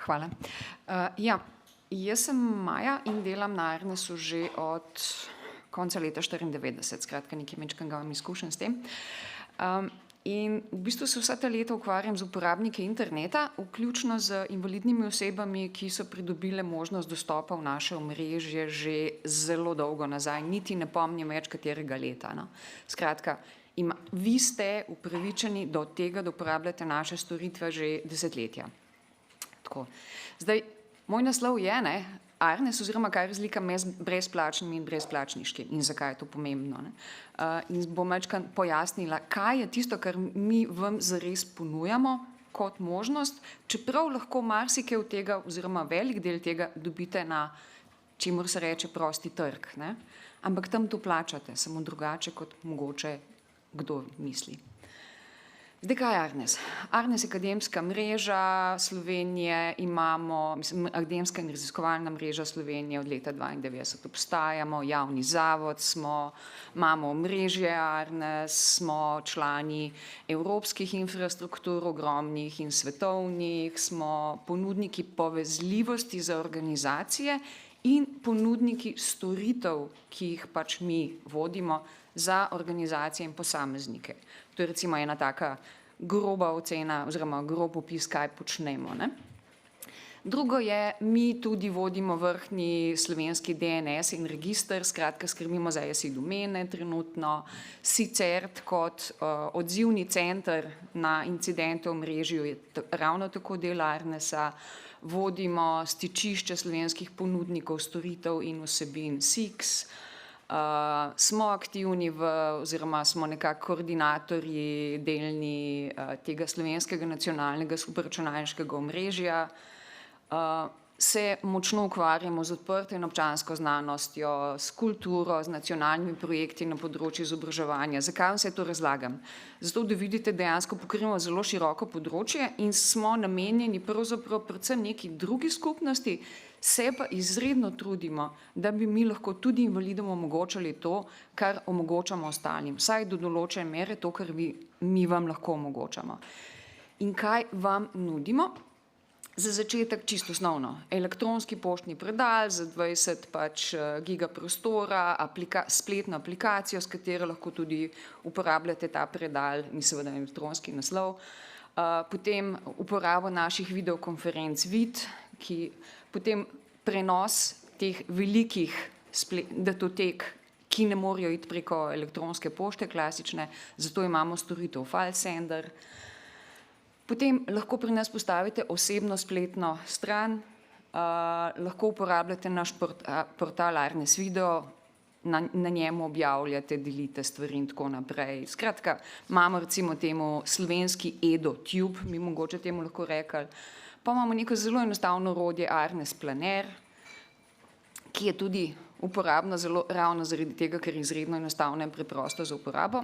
Hvala. Ja, jaz sem Maja in delam na Arnesu že od konca leta 1994, skratka nekaj majčkega imam izkušenj s tem. In v bistvu se vsa ta leta ukvarjam z uporabniki interneta, vključno z invalidnimi osebami, ki so pridobile možnost dostopa v naše omrežje že zelo dolgo nazaj, niti ne pomnim več katerega leta, no. Skratka, vi ste upravičeni do tega, da uporabljate naše storitve že desetletja. Tako. Zdaj, moj naslov je, Arnes oziroma kaj je razlika med brezplačnim in brezplačniškim in zakaj je to pomembno. In bom majčkeno pojasnila, kaj je tisto, kar mi vam zares ponujamo kot možnost, čeprav lahko marsikaj od tega oziroma velik del tega dobite na, čemur se reče, prosti trg. Ampak tam to plačate, samo drugače kot mogoče kdo misli. Zdaj, kaj je Arnes? Arnes je akademska mreža Slovenije, akademska in raziskovalna mreža Slovenije od leta 1992 obstajamo, javni zavod smo, imamo omrežje Arnes, smo člani evropskih infrastruktur, ogromnih in svetovnih, smo ponudniki povezljivosti za organizacije in ponudniki storitev, ki jih pač mi vodimo za organizacije in posameznike. To je recimo ena taka groba ocena oziroma grob opis, kaj počnemo. Drugo je, mi tudi vodimo vrhnji slovenski DNS in register, skratka skrbimo za ASI domene trenutno, sicer kot odzivni center na incidente v omrežju je ravno tako del Arnesa, vodimo stičišče slovenskih ponudnikov storitev in vsebin SIX, smo aktivni oziroma smo nekako koordinatorji delni tega slovenskega nacionalnega superračunalniškega omrežja, se močno ukvarjamo z odprto in občansko znanostjo, s kulturo, z nacionalnimi projekti na področju izobraževanja. Zakaj vse to razlagam? Zato, da vidite, dejansko pokrivamo zelo široko področje in smo namenjeni pravzaprav predvsem neki drugi skupnosti, se pa izredno trudimo, da bi mi lahko tudi invalidom omogočali to, kar omogočamo ostalim, vsaj do določene mere to, kar mi vam lahko omogočamo. In kaj vam nudimo? Za začetek čisto osnovno, elektronski poštni predal za 20 giga prostora, spletno aplikacijo, s katero lahko tudi uporabljate ta predal in seveda elektronski naslov, potem uporabo naših videokonferenc vid, potem prenos teh velikih datotek, ki ne morejo iti preko elektronske pošte klasične, zato imamo storitev FileSender. Potem lahko pri nas postavite osebno spletno stran, lahko uporabljate naš portal Arnes Video, na njemu objavljate, delite stvari in tako naprej. Skratka, imamo recimo temu slovenski EdoTube, mi mogoče temu lahko rekli, pa imamo neko zelo enostavno orodje Arnes Planer, ki je tudi uporabno ravno zaradi tega, ker je izredno enostavno in preprosto za uporabo.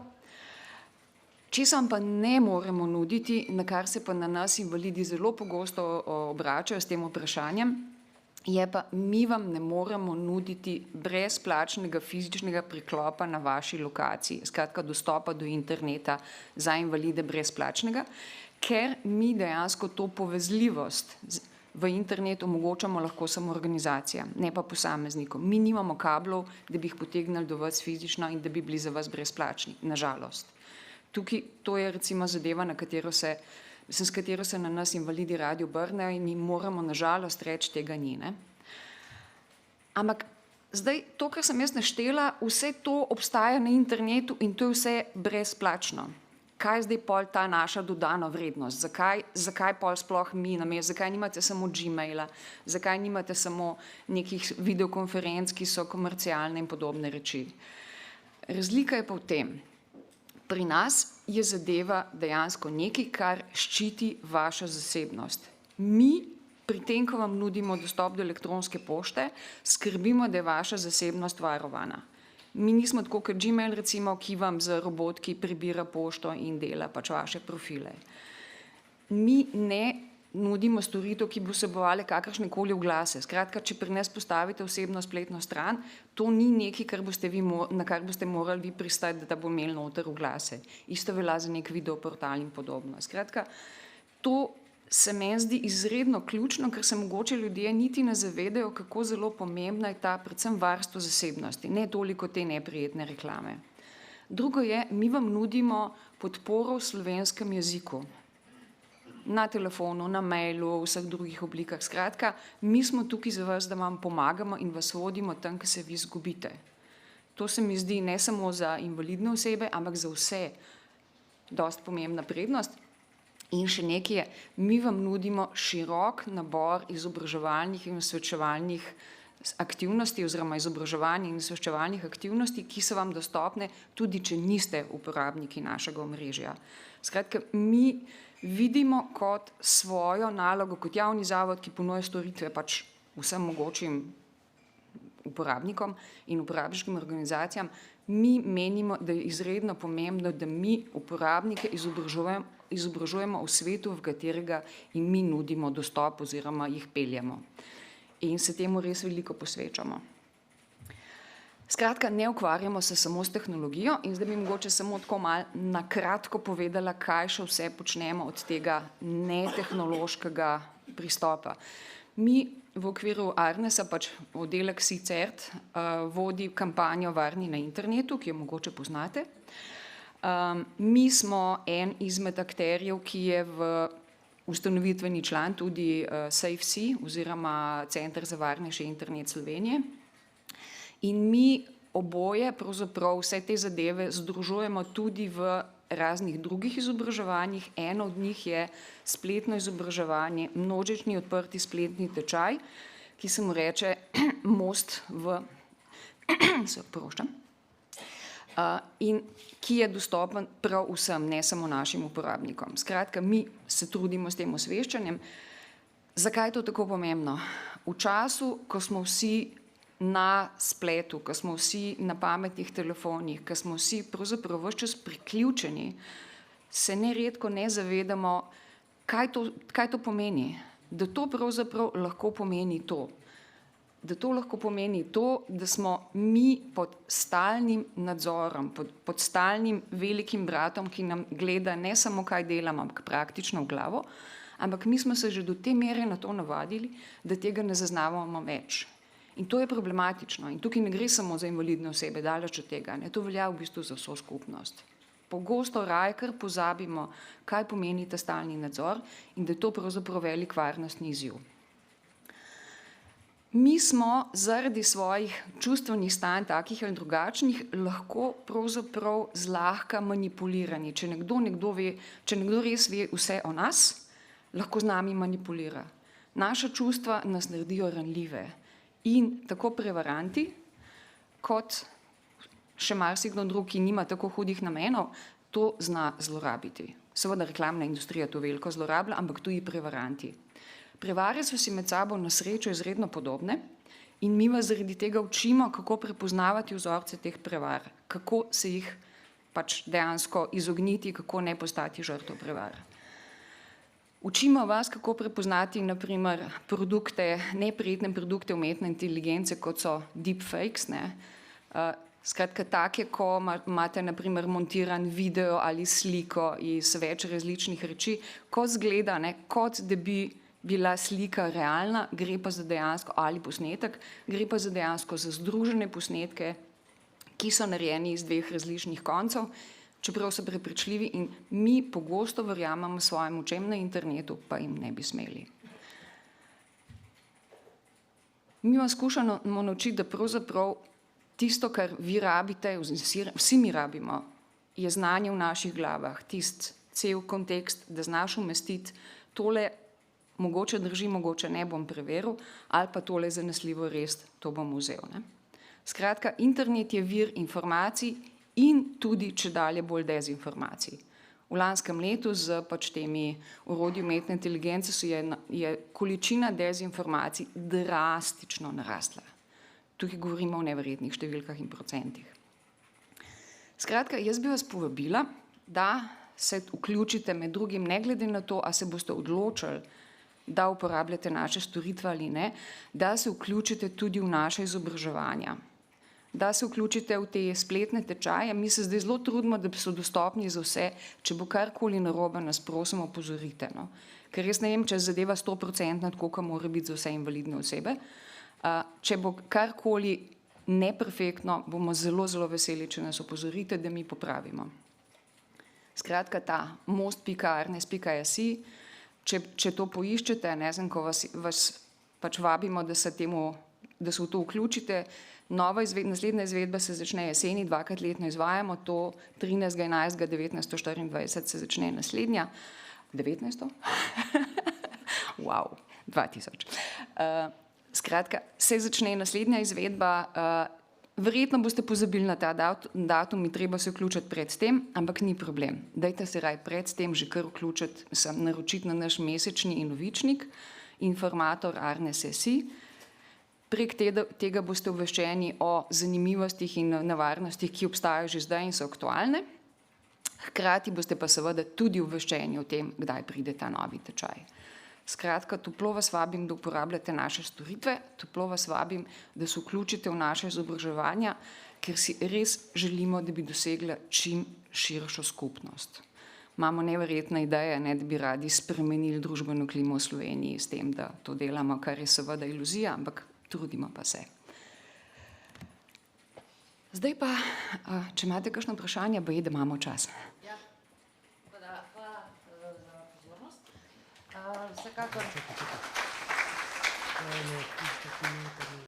Česar pa ne moremo nuditi, na kar se pa na nas invalidi zelo pogosto obračajo s tem vprašanjem, je pa mi vam ne moremo nuditi brezplačnega fizičnega priklopa na vaši lokaciji, skratka dostopa do interneta za invalide brezplačnega, ker mi dejansko to povezljivost v internet omogočamo lahko samo organizacijam, ne pa posameznikom. Mi nimamo kablov, da bi jih potegnili do vas fizično in da bi bili za vas brezplačni, nažalost. Tukaj, to je recimo zadeva, s katero se na nas invalidi radi obrnejo in mi moramo nažalost reči, tega ni. Ampak zdaj, to, kar sem jaz naštela, vse to obstaja na internetu in to je vse brezplačno. Kaj je zdaj pol ta naša dodana vrednost? Zakaj pol sploh mi namesto? Zakaj nimate samo Gmaila? Zakaj nimate samo nekih videokonferenc, ki so komercialne in podobne reči? Razlika je pa v tem. Pri nas je zadeva dejansko nekaj, kar ščiti vašo zasebnost. Mi, pri tem, ko vam nudimo dostop do elektronske pošte, skrbimo, da je vaša zasebnost varovana. Mi nismo tako kot Gmail, recimo, ki vam z robotki prebira pošto in dela vaše profile. Mi ne nudimo storitev, ki bi vsebovale kakršnekoli oglase. Skratka, če pri nas postavite osebno spletno stran, to ni nekaj, na kar boste morali vi pristati, da bo imel noter oglase. Isto velja za nek videoportal in podobno. Skratka, to se meni zdi izredno ključno, ker se mogoče ljudje niti ne zavedajo, kako zelo pomembna je ta predvsem varstvo zasebnosti, ne toliko te neprijetne reklame. Drugo je, mi vam nudimo podporo v slovenskem jeziku. Na telefonu, na mailu, v vseh drugih oblikah. Skratka, mi smo tukaj za vas, da vam pomagamo in vas vodimo tam, kjer se vi izgubite. To se mi zdi ne samo za invalidne osebe, ampak za vse dosti pomembna prednost. In še nekaj je, mi vam nudimo širok nabor izobraževalnih in osveščevalnih aktivnosti oziroma izobraževalnih in osveščevalnih aktivnosti, ki so vam dostopne, tudi če niste uporabniki našega omrežja. Skratka, mi vidimo kot svojo nalogo, kot javni zavod, ki ponuja storitve pač vsem mogočim uporabnikom in uporabniškim organizacijam, mi menimo, da je izredno pomembno, da mi uporabnike izobražujemo v svetu, v katerega jim mi nudimo dostop oziroma jih peljemo. In se temu res veliko posvečamo. Skratka, ne ukvarjamo se samo s tehnologijo in zdaj bi mogoče samo tako malo na kratko povedala, kaj še vse počnemo od tega netehnološkega pristopa. Mi v okviru Arnesa, pač oddelek SICERT, vodi kampanjo Varni na internetu, ki jo mogoče poznate. Mi smo en izmed akterjev, ki je v ustanovitveni član tudi SafeSea oziroma Center za varnejši internet Slovenije. In mi oboje, pravzaprav vse te zadeve združujemo tudi v raznih drugih izobraževanjih. Eno od njih je spletno izobraževanje, množični odprti spletni tečaj, ki se mu reče Most v se oproščam, in ki je dostopen prav vsem, ne samo našim uporabnikom. Skratka, mi se trudimo s tem osveščanjem. Zakaj je to tako pomembno? V času, ko smo vsi na spletu, ko smo vsi na pametnih telefonih, ko smo vsi pravzaprav ves čas priključeni, se neredko ne zavedamo, kaj to pomeni. Da to pravzaprav lahko pomeni to. Da to lahko pomeni to, da smo mi pod stalnim nadzorom, pod stalnim velikim bratom, ki nam gleda ne samo, kaj delamo, ampak praktično v glavo, ampak mi smo se že do te mere na to navadili, da tega ne zaznavamo več. In to je problematično. In tukaj ne gre samo za invalidne osebe, daleč od tega. Ne? To velja v bistvu za vso skupnost. Pogosto raje kar pozabimo, kaj pomeni ta stalni nadzor in da je to pravzaprav velik varnostni izziv. Mi smo zaradi svojih čustvenih stanj, takih ali drugačnih, lahko pravzaprav zlahka manipulirani. Če nekdo res ve vse o nas, lahko z nami manipulira. Naša čustva nas naredijo ranljive. In tako prevaranti, kot še marsikdo drug, ki nima tako hudih namenov, to zna zlorabiti. Seveda reklamna industrija to veliko zlorablja, ampak tudi prevaranti. Prevare so si med sabo na srečo izredno podobne in mi vas zaradi tega učimo, kako prepoznavati vzorce teh prevar, kako se jih pač dejansko izogniti, kako ne postati žrtev prevar. Učimo vas, kako prepoznati naprimer neprijetne produkte umetne inteligence, kot so deepfakes. Skratka, take, ko imate naprimer montiran video ali sliko iz več različnih reči, ko zgleda, kot da bi bila slika realna, gre pa za dejansko, ali posnetek, gre pa za dejansko za združene posnetke, ki so narejeni iz dveh različnih koncev, čeprav so prepričljivi in mi pogosto verjamemo svojim očem na internetu, pa jim ne bi smeli. Mi vam skušamo naučiti, da pravzaprav tisto, kar vi rabite, vsi mi rabimo, je znanje v naših glavah, tisti cel kontekst, da znaš umestiti tole, mogoče drži, mogoče ne, bom preveril, ali pa tole zanesljivo res, to bom vzel. Skratka, internet je vir informacij in tudi čedalje bolj dezinformacij. V lanskem letu z pač temi orodji umetne inteligence je količina dezinformacij drastično narasla. Tukaj govorimo o neverjetnih številkah in procentih. Skratka, jaz bi vas povabila, da se vključite med drugim, ne glede na to, a se boste odločili, da uporabljate naše storitve ali ne, da se vključite tudi v naše izobraževanja. Da se vključite v te spletne tečaje. Mi se zdaj zelo trudimo, da so dostopni za vse. Če bo karkoli narobe, nas prosim opozorite. ker res ne vem, če je zadeva 100% tako, kot mora biti za vse invalidne osebe. Če bo karkoli neperfektno, bomo zelo, zelo veseli, če nas opozorite, da mi popravimo. Skratka, ta most.arnes.si, če to poiščete, ne vem, ko vas pač vabimo, da se v to vključite. Naslednja izvedba se začne jeseni, 2-krat letno izvajamo to, 13.11.1924 se začne naslednja. 19. Wow, 2000. Skratka, se začne naslednja izvedba. Verjetno boste pozabili na ta datum in treba se vključiti pred tem, ampak ni problem. Dajte se raj pred tem že kar vključiti, naročiti na naš mesečni in novičnik, informator Arnes.si. Prek tega boste obveščeni o zanimivostih in nevarnostih, ki obstajajo že zdaj in so aktualne. Hkrati boste pa seveda tudi obveščeni o tem, kdaj pride ta novi tečaj. Skratka, toplo vas vabim, da uporabljate naše storitve, toplo vas vabim, da se vključite v naše izobraževanja, ker si res želimo, da bi dosegli čim širšo skupnost. Imamo neverjetne ideje, da bi radi spremenili družbeno klimo v Sloveniji s tem, da to delamo, kar je seveda iluzija, ampak trudimo pa se. Zdaj pa, če imate kakšno vprašanje, baje, da imamo čas. Ja, hvala za pozornost. Vsekakor.